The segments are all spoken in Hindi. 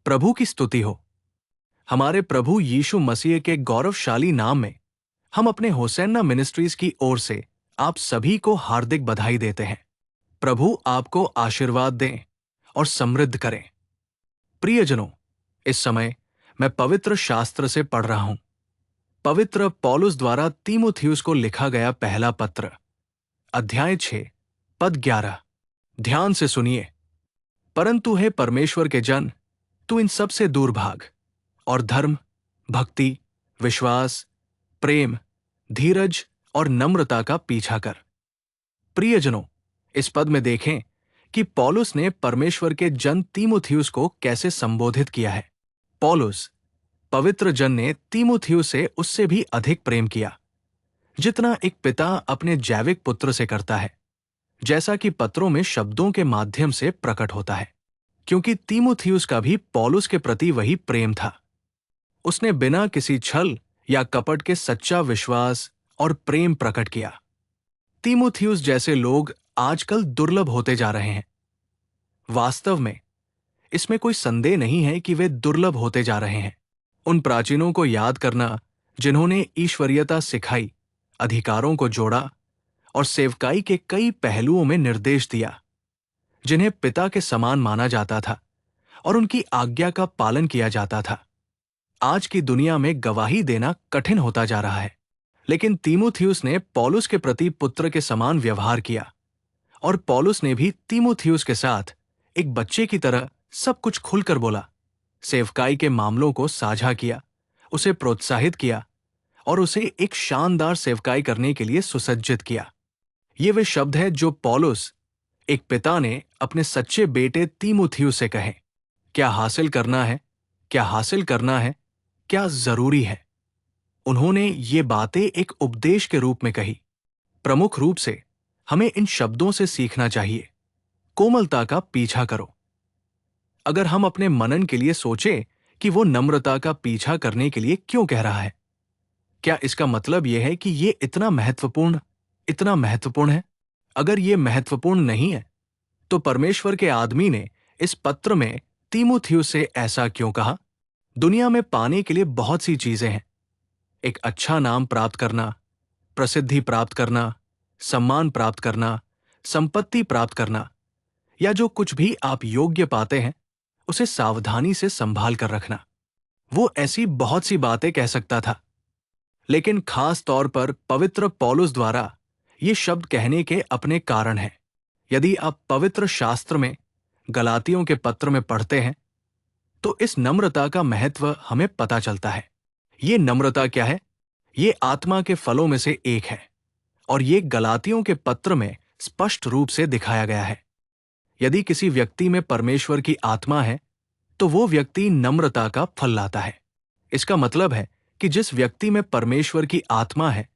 प्रभु की स्तुति हो। हमारे प्रभु यीशु मसीह के गौरवशाली नाम में हम अपने होसैना मिनिस्ट्रीज की ओर से आप सभी को हार्दिक बधाई देते हैं। प्रभु आपको आशीर्वाद दें और समृद्ध करें। प्रियजनों, इस समय मैं पवित्र शास्त्र से पढ़ रहा हूं। पवित्र पौलुस द्वारा तीमुथियुस को लिखा गया पहला पत्र, अध्याय 6, पद 11। ध्यान से सुनिए। परंतु हे परमेश्वर के जन, तू इन सब से दूर भाग और धर्म, भक्ति, विश्वास, प्रेम, धीरज और नम्रता का पीछा कर। प्रियजनों, इस पद में देखें कि पौलुस ने परमेश्वर के जन तीमुथियुस को कैसे संबोधित किया है। पौलुस, पवित्र जन ने तीमुथियुस से उससे भी अधिक प्रेम किया, जितना एक पिता अपने जैविक पुत्र से करता है, जैसा कि पत्रों में शब्दों के माध्यम से प्रकट होता है। क्योंकि तीमुथियुस का भी पौलुस के प्रति वही प्रेम था। उसने बिना किसी छल या कपट के सच्चा विश्वास और प्रेम प्रकट किया। तीमुथियुस जैसे लोग आजकल दुर्लभ होते जा रहे हैं। वास्तव में इसमें कोई संदेह नहीं है कि वे दुर्लभ होते जा रहे हैं। उन प्राचीनों को याद करना जिन्होंने ईश्वरीयता सिखाई, अधिकारों को जोड़ा और सेवकाई के कई पहलुओं में निर्देश दिया, जिन्हें पिता के समान माना जाता था और उनकी आज्ञा का पालन किया जाता था। आज की दुनिया में गवाही देना कठिन होता जा रहा है, लेकिन तीमुथियुस ने पौलुस के प्रति पुत्र के समान व्यवहार किया और पौलुस ने भी तीमुथियुस के साथ एक बच्चे की तरह सब कुछ खुलकर बोला, सेवकाई के मामलों को साझा किया, उसे प्रोत्साहित किया और उसे एक शानदार सेवकाई करने के लिए सुसज्जित किया। ये वे शब्द हैं जो पौलुस, एक पिता ने अपने सच्चे बेटे तीमुथियुस से कहे। क्या हासिल करना है, क्या हासिल करना है, क्या जरूरी है। उन्होंने ये बातें एक उपदेश के रूप में कही। प्रमुख रूप से हमें इन शब्दों से सीखना चाहिए, कोमलता का पीछा करो। अगर हम अपने मनन के लिए सोचें कि वो नम्रता का पीछा करने के लिए क्यों कह रहा है, क्या इसका मतलब यह है कि ये इतना महत्वपूर्ण है? अगर ये महत्वपूर्ण नहीं है, तो परमेश्वर के आदमी ने इस पत्र में तीमुथियुस से ऐसा क्यों कहा? दुनिया में पाने के लिए बहुत सी चीजें हैं। एक अच्छा नाम प्राप्त करना, प्रसिद्धि प्राप्त करना, सम्मान प्राप्त करना, संपत्ति प्राप्त करना, या जो कुछ भी आप योग्य पाते हैं, उसे सावधानी से संभाल कर रखना। वो ऐसी बहुत सी बातें कह सकता था, लेकिन खास तौर पर पवित्र पौलुस द्वारा ये शब्द कहने के अपने कारण हैं। यदि आप पवित्र शास्त्र में गलातियों के पत्र में पढ़ते हैं, तो इस नम्रता का महत्व हमें पता चलता है। ये नम्रता क्या है? ये आत्मा के फलों में से एक है और ये गलातियों के पत्र में स्पष्ट रूप से दिखाया गया है। यदि किसी व्यक्ति में परमेश्वर की आत्मा है, तो वो व्यक्ति नम्रता का फल लाता है। इसका मतलब है कि जिस व्यक्ति में परमेश्वर की आत्मा है,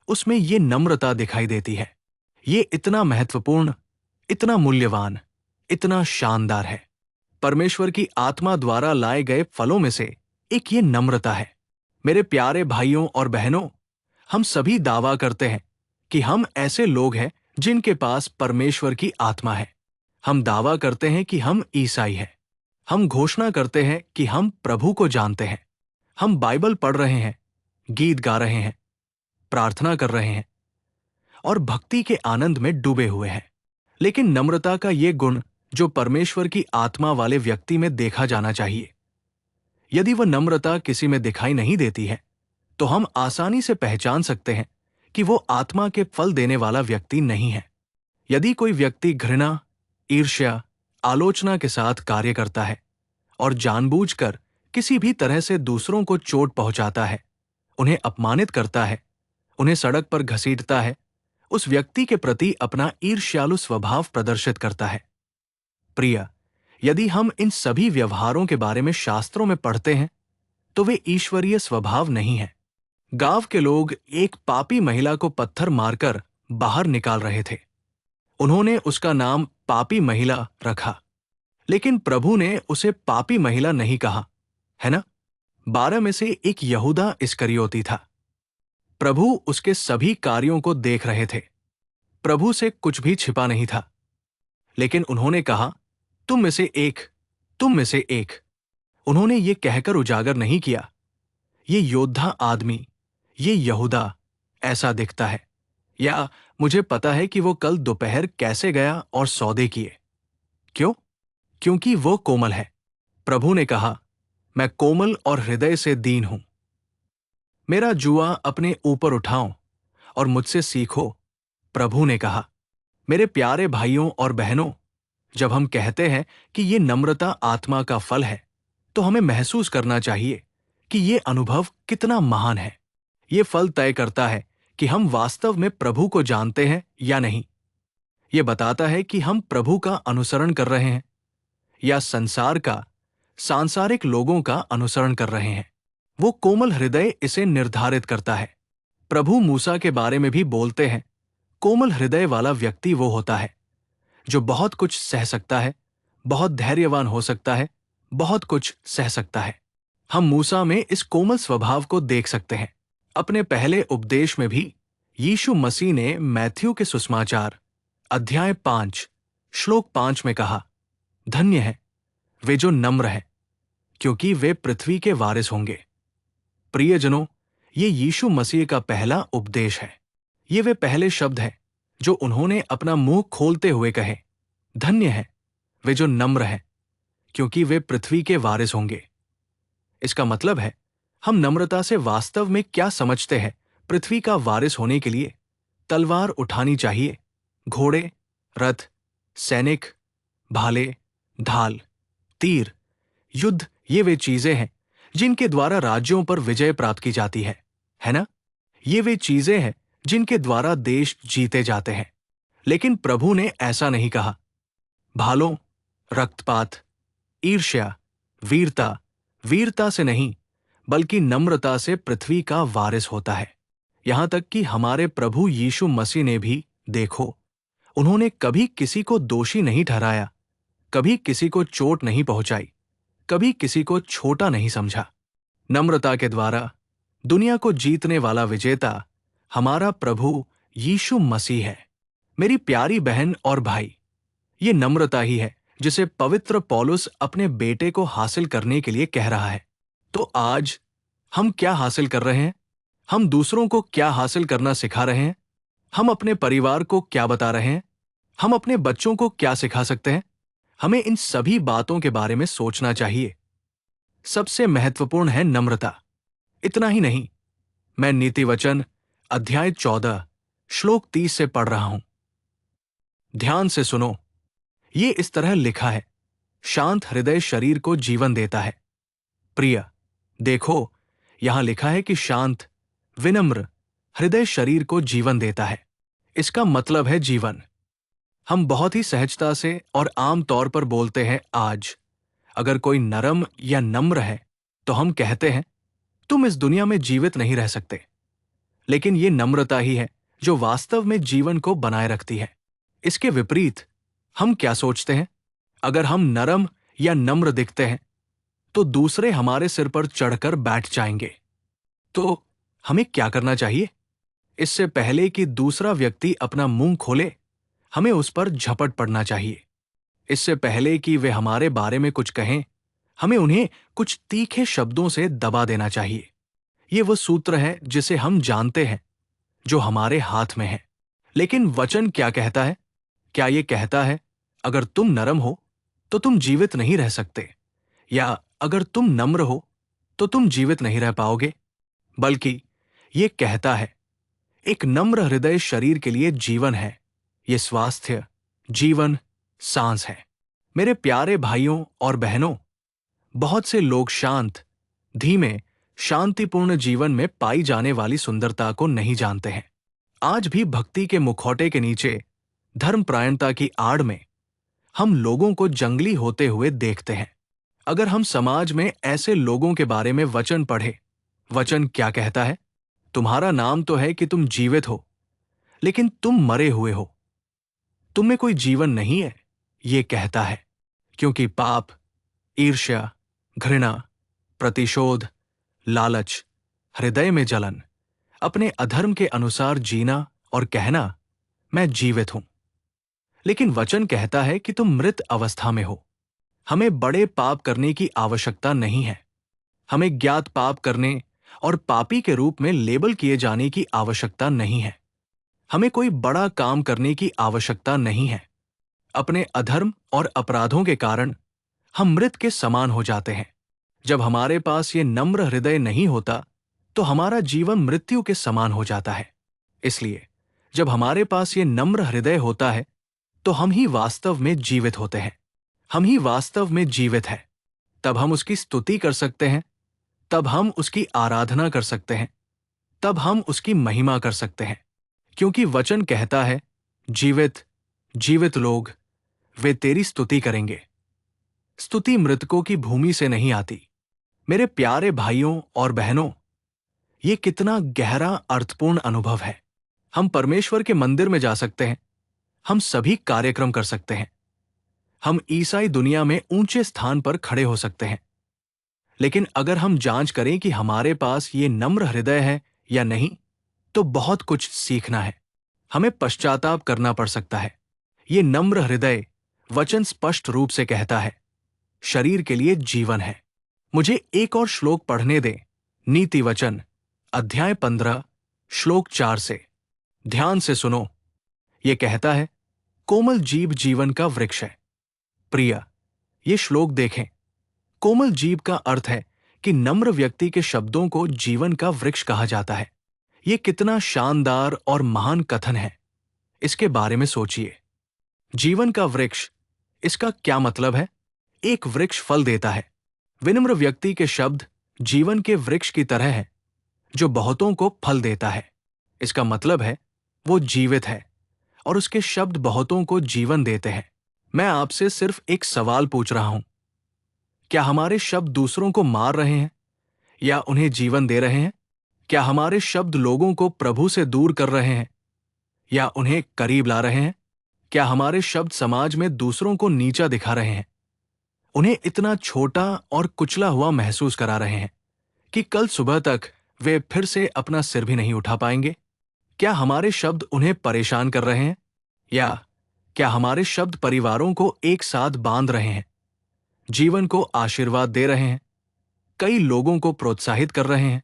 उसमें ये नम्रता दिखाई देती है। ये इतना महत्वपूर्ण, इतना मूल्यवान, इतना शानदार है। परमेश्वर की आत्मा द्वारा लाए गए फलों में से एक ये नम्रता है। मेरे प्यारे भाइयों और बहनों, हम सभी दावा करते हैं कि हम ऐसे लोग हैं जिनके पास परमेश्वर की आत्मा है। हम दावा करते हैं कि हम ईसाई हैं। हम घोषणा करते हैं कि हम प्रभु को जानते हैं। हम बाइबल पढ़ रहे हैं, गीत गा रहे हैं, प्रार्थना कर रहे हैं और भक्ति के आनंद में डूबे हुए हैं। लेकिन नम्रता का ये गुण जो परमेश्वर की आत्मा वाले व्यक्ति में देखा जाना चाहिए, यदि वह नम्रता किसी में दिखाई नहीं देती है, तो हम आसानी से पहचान सकते हैं कि वो आत्मा के फल देने वाला व्यक्ति नहीं है। यदि कोई व्यक्ति घृणा, ईर्ष्या, आलोचना के साथ कार्य करता है और जानबूझकर किसी भी तरह से दूसरों को चोट पहुंचाता है, उन्हें अपमानित करता है, उन्हें सड़क पर घसीटता है, उस व्यक्ति के प्रति अपना ईर्ष्यालु स्वभाव प्रदर्शित करता है। प्रिय, यदि हम इन सभी व्यवहारों के बारे में शास्त्रों में पढ़ते हैं, तो वे ईश्वरीय स्वभाव नहीं हैं। गांव के लोग एक पापी महिला को पत्थर मारकर बाहर निकाल रहे थे। उन्होंने उसका नाम पापी महिला रखा, लेकिन प्रभु ने उसे पापी महिला नहीं कहा, है ना? 12 में से एक यहूदा इस्करियोती था। प्रभु उसके सभी कार्यों को देख रहे थे। प्रभु से कुछ भी छिपा नहीं था। लेकिन उन्होंने कहा, तुम में से एक। उन्होंने ये कहकर उजागर नहीं किया, ये योद्धा आदमी, ये यहूदा ऐसा दिखता है, या मुझे पता है कि वो कल दोपहर कैसे गया और सौदे किए। क्यों? क्योंकि वो कोमल है। प्रभु ने कहा, मैं कोमल और हृदय से दीन हूं। मेरा जुआ अपने ऊपर उठाओ और मुझसे सीखो, प्रभु ने कहा। मेरे प्यारे भाइयों और बहनों, जब हम कहते हैं कि ये नम्रता आत्मा का फल है, तो हमें महसूस करना चाहिए कि ये अनुभव कितना महान है। ये फल तय करता है कि हम वास्तव में प्रभु को जानते हैं या नहीं। ये बताता है कि हम प्रभु का अनुसरण कर रहे हैं या संसार का, सांसारिक लोगों का अनुसरण कर रहे हैं। वो कोमल हृदय इसे निर्धारित करता है। प्रभु मूसा के बारे में भी बोलते हैं, कोमल हृदय वाला व्यक्ति वो होता है जो बहुत कुछ सह सकता है, बहुत धैर्यवान हो सकता है, बहुत कुछ सह सकता है। हम मूसा में इस कोमल स्वभाव को देख सकते हैं। अपने पहले उपदेश में भी यीशु मसीह ने मैथ्यू के सुसमाचार अध्याय 5 श्लोक 5 में कहा, धन्य है वे जो नम्र हैं, क्योंकि वे पृथ्वी के वारिस होंगे। प्रियजनों, ये यीशु मसीह का पहला उपदेश है। ये वे पहले शब्द हैं जो उन्होंने अपना मुंह खोलते हुए कहे, धन्य है वे जो नम्र हैं, क्योंकि वे पृथ्वी के वारिस होंगे। इसका मतलब है, हम नम्रता से वास्तव में क्या समझते हैं। पृथ्वी का वारिस होने के लिए तलवार उठानी चाहिए, घोड़े, रथ, सैनिक, भाले, ढाल, तीर, युद्ध, ये वे चीजें हैं जिनके द्वारा राज्यों पर विजय प्राप्त की जाती है ना? ये वे चीजें हैं जिनके द्वारा देश जीते जाते हैं। लेकिन प्रभु ने ऐसा नहीं कहा। भालों, रक्तपात, ईर्ष्या, वीरता से नहीं, बल्कि नम्रता से पृथ्वी का वारिस होता है। यहां तक कि हमारे प्रभु यीशु मसीह ने भी, देखो, उन्होंने कभी किसी को दोषी नहीं ठहराया, कभी किसी को चोट नहीं पहुंचाई, कभी किसी को छोटा नहीं समझा। नम्रता के द्वारा दुनिया को जीतने वाला विजेता हमारा प्रभु यीशु मसीह है। मेरी प्यारी बहन और भाई, ये नम्रता ही है जिसे पवित्र पौलुस अपने बेटे को हासिल करने के लिए कह रहा है। तो आज हम क्या हासिल कर रहे हैं? हम दूसरों को क्या हासिल करना सिखा रहे हैं? हम अपने परिवार को क्या बता रहे हैं? हम अपने बच्चों को क्या सिखा सकते हैं? हमें इन सभी बातों के बारे में सोचना चाहिए। सबसे महत्वपूर्ण है नम्रता। इतना ही नहीं, मैं नीति वचन अध्याय 14 श्लोक 30 से पढ़ रहा हूं। ध्यान से सुनो। ये इस तरह लिखा है, शांत हृदय शरीर को जीवन देता है। प्रिय, देखो, यहां लिखा है कि शांत, विनम्र हृदय शरीर को जीवन देता है। इसका मतलब है जीवन। हम बहुत ही सहजता से और आम तौर पर बोलते हैं आज। अगर कोई नरम या नम्र है तो हम कहते हैं, तुम इस दुनिया में जीवित नहीं रह सकते। लेकिन ये नम्रता ही है जो वास्तव में जीवन को बनाए रखती है। इसके विपरीत हम क्या सोचते हैं? अगर हम नरम या नम्र दिखते हैं तो दूसरे हमारे सिर पर चढ़कर बैठ जाएंगे। तो हमें क्या करना चाहिए? इससे पहले कि दूसरा व्यक्ति अपना मुंह खोले, हमें उस पर झपट पड़ना चाहिए। इससे पहले कि वे हमारे बारे में कुछ कहें, हमें उन्हें कुछ तीखे शब्दों से दबा देना चाहिए। ये वो सूत्र है जिसे हम जानते हैं, जो हमारे हाथ में है। लेकिन वचन क्या कहता है? क्या ये कहता है, अगर तुम नरम हो तो तुम जीवित नहीं रह सकते, या अगर तुम नम्र हो तो तुम जीवित नहीं रह पाओगे? बल्कि ये कहता है, एक नम्र हृदय शरीर के लिए जीवन है। ये स्वास्थ्य, जीवन, सांस है। मेरे प्यारे भाइयों और बहनों, बहुत से लोग शांत, धीमे, शांतिपूर्ण जीवन में पाई जाने वाली सुंदरता को नहीं जानते हैं। आज भी भक्ति के मुखौटे के नीचे, धर्मपरायणता की आड़ में, हम लोगों को जंगली होते हुए देखते हैं। अगर हम समाज में ऐसे लोगों के बारे में वचन पढ़े, वचन क्या कहता है? तुम्हारा नाम तो है कि तुम जीवित हो, लेकिन तुम मरे हुए हो। तुम में कोई जीवन नहीं है, ये कहता है, क्योंकि पाप, ईर्ष्या, घृणा, प्रतिशोध, लालच, हृदय में जलन, अपने अधर्म के अनुसार जीना और कहना, मैं जीवित हूं। लेकिन वचन कहता है कि तुम मृत अवस्था में हो। हमें बड़े पाप करने की आवश्यकता नहीं है। हमें ज्ञात पाप करने और पापी के रूप में लेबल किए जाने की आवश्यकता नहीं है। हमें कोई बड़ा काम करने की आवश्यकता नहीं है। अपने अधर्म और अपराधों के कारण हम मृत के समान हो जाते हैं। जब हमारे पास ये नम्र हृदय नहीं होता तो हमारा जीवन मृत्यु के समान हो जाता है। इसलिए जब हमारे पास ये नम्र हृदय होता है तो हम ही वास्तव में जीवित होते हैं। हम ही वास्तव में जीवित हैं। तब हम उसकी स्तुति कर सकते हैं, तब हम उसकी आराधना कर सकते हैं, तब हम उसकी महिमा कर सकते हैं। क्योंकि वचन कहता है, जीवित जीवित लोग वे तेरी स्तुति करेंगे। स्तुति मृतकों की भूमि से नहीं आती। मेरे प्यारे भाइयों और बहनों, ये कितना गहरा अर्थपूर्ण अनुभव है। हम परमेश्वर के मंदिर में जा सकते हैं, हम सभी कार्यक्रम कर सकते हैं, हम ईसाई दुनिया में ऊंचे स्थान पर खड़े हो सकते हैं। लेकिन अगर हम जांच करें कि हमारे पास ये नम्र हृदय है या नहीं, तो बहुत कुछ सीखना है। हमें पश्चाताप करना पड़ सकता है। ये नम्र हृदय, वचन स्पष्ट रूप से कहता है, शरीर के लिए जीवन है। मुझे एक और श्लोक पढ़ने दें, नीति वचन अध्याय 15 श्लोक 4 से। ध्यान से सुनो। ये कहता है, कोमल जीभ जीवन का वृक्ष है। प्रिय, ये श्लोक देखें। कोमल जीभ का अर्थ है कि नम्र व्यक्ति के शब्दों को जीवन का वृक्ष कहा जाता है। ये कितना शानदार और महान कथन है। इसके बारे में सोचिए। जीवन का वृक्ष, इसका क्या मतलब है? एक वृक्ष फल देता है। विनम्र व्यक्ति के शब्द जीवन के वृक्ष की तरह है जो बहुतों को फल देता है। इसका मतलब है वो जीवित है और उसके शब्द बहुतों को जीवन देते हैं। मैं आपसे सिर्फ एक सवाल पूछ रहा हूं, क्या हमारे शब्द दूसरों को मार रहे हैं या उन्हें जीवन दे रहे हैं? क्या हमारे शब्द लोगों को प्रभु से दूर कर रहे हैं या उन्हें करीब ला रहे हैं? क्या हमारे शब्द समाज में दूसरों को नीचा दिखा रहे हैं, उन्हें इतना छोटा और कुचला हुआ महसूस करा रहे हैं कि कल सुबह तक वे फिर से अपना सिर भी नहीं उठा पाएंगे? क्या हमारे शब्द उन्हें परेशान कर रहे हैं या क्या हमारे शब्द परिवारों को एक साथ बांध रहे हैं, जीवन को आशीर्वाद दे रहे हैं, कई लोगों को प्रोत्साहित कर रहे हैं,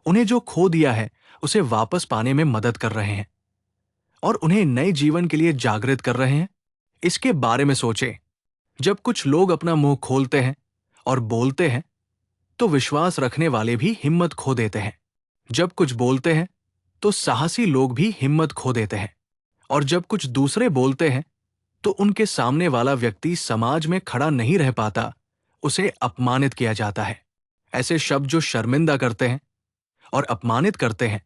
उन्हें जो खो दिया है उसे वापस पाने में मदद कर रहे हैं और उन्हें नए जीवन के लिए जागृत कर रहे हैं? इसके बारे में सोचें। जब कुछ लोग अपना मुंह खोलते हैं और बोलते हैं तो विश्वास रखने वाले भी हिम्मत खो देते हैं। जब कुछ बोलते हैं तो साहसी लोग भी हिम्मत खो देते हैं और जब कुछ दूसरे बोलते हैं तो उनके सामने वाला व्यक्ति समाज में खड़ा नहीं रह पाता, उसे अपमानित किया जाता है। ऐसे शब्द जो शर्मिंदा करते हैं और अपमानित करते हैं,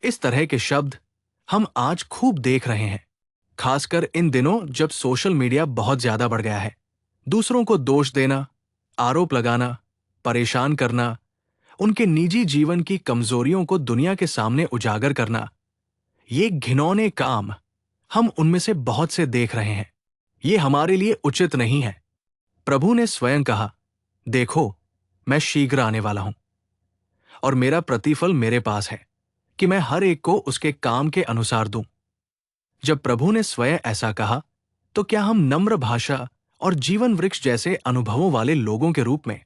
इस तरह के शब्द हम आज खूब देख रहे हैं, खासकर इन दिनों जब सोशल मीडिया बहुत ज्यादा बढ़ गया है। दूसरों को दोष देना, आरोप लगाना, परेशान करना, उनके निजी जीवन की कमजोरियों को दुनिया के सामने उजागर करना, ये घिनौने काम हम उनमें से बहुत से देख रहे हैं। ये हमारे लिए उचित नहीं है। प्रभु ने स्वयं कहा, देखो मैं शीघ्र आने वाला हूं और मेरा प्रतिफल मेरे पास है कि मैं हर एक को उसके काम के अनुसार दूं। जब प्रभु ने स्वयं ऐसा कहा तो क्या हम नम्र भाषा और जीवन वृक्ष जैसे अनुभवों वाले लोगों के रूप में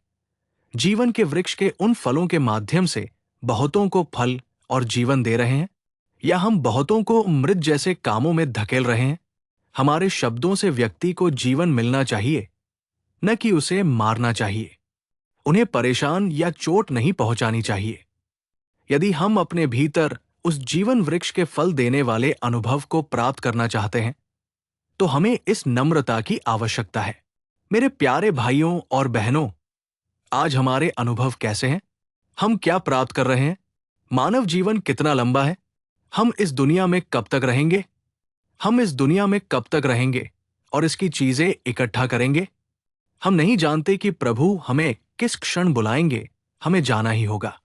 जीवन के वृक्ष के उन फलों के माध्यम से बहुतों को फल और जीवन दे रहे हैं, या हम बहुतों को मृत जैसे कामों में धकेल रहे हैं? हमारे शब्दों से व्यक्ति को जीवन मिलना चाहिए, न कि उसे मारना चाहिए। उन्हें परेशान या चोट नहीं पहुंचानी चाहिए। यदि हम अपने भीतर उस जीवन वृक्ष के फल देने वाले अनुभव को प्राप्त करना चाहते हैं तो हमें इस नम्रता की आवश्यकता है। मेरे प्यारे भाइयों और बहनों, आज हमारे अनुभव कैसे हैं? हम क्या प्राप्त कर रहे हैं? मानव जीवन कितना लंबा है? हम इस दुनिया में कब तक रहेंगे? हम इस दुनिया में कब तक रहेंगे और इसकी चीजें इकट्ठा करेंगे? हम नहीं जानते कि प्रभु हमें किस क्षण बुलाएंगे। हमें जाना ही होगा।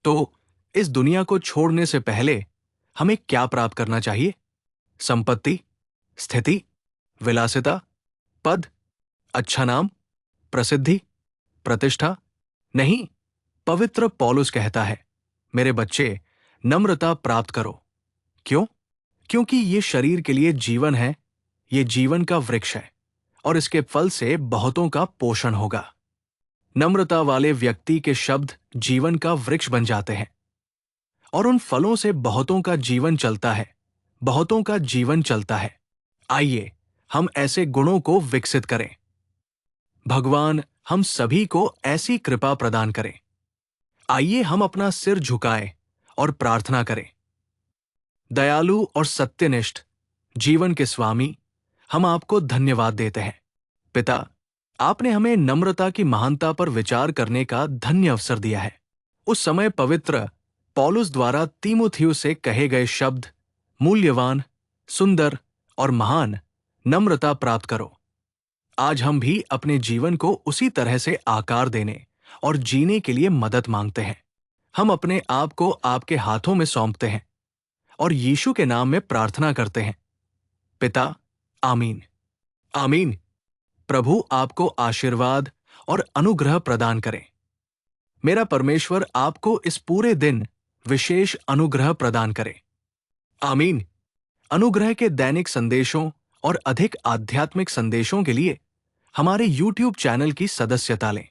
तो इस दुनिया को छोड़ने से पहले हमें क्या प्राप्त करना चाहिए? संपत्ति, स्थिति, विलासिता, पद, अच्छा नाम, प्रसिद्धि, प्रतिष्ठा? नहीं। पवित्र पौलुस कहता है, मेरे बच्चे, नम्रता प्राप्त करो। क्यों? क्योंकि ये शरीर के लिए जीवन है, ये जीवन का वृक्ष है और इसके फल से बहुतों का पोषण होगा। नम्रता वाले व्यक्ति के शब्द जीवन का वृक्ष बन जाते हैं और उन फलों से बहुतों का जीवन चलता है, बहुतों का जीवन चलता है। आइए हम ऐसे गुणों को विकसित करें। भगवान हम सभी को ऐसी कृपा प्रदान करें। आइए हम अपना सिर झुकाएं और प्रार्थना करें। दयालु और सत्यनिष्ठ जीवन के स्वामी, हम आपको धन्यवाद देते हैं। पिता, आपने हमें नम्रता की महानता पर विचार करने का धन्य अवसर दिया है। उस समय पवित्र पौलुस द्वारा तीमुथियुस से कहे गए शब्द मूल्यवान, सुंदर और महान नम्रता प्राप्त करो। आज हम भी अपने जीवन को उसी तरह से आकार देने और जीने के लिए मदद मांगते हैं। हम अपने आप को आपके हाथों में सौंपते हैं और यीशु के नाम में प्रार्थना करते हैं। पिता, आमीन। आमीन। प्रभु आपको आशीर्वाद और अनुग्रह प्रदान करे। मेरा परमेश्वर आपको इस पूरे दिन विशेष अनुग्रह प्रदान करे। आमीन। अनुग्रह के दैनिक संदेशों और अधिक आध्यात्मिक संदेशों के लिए हमारे YouTube चैनल की सदस्यता लें।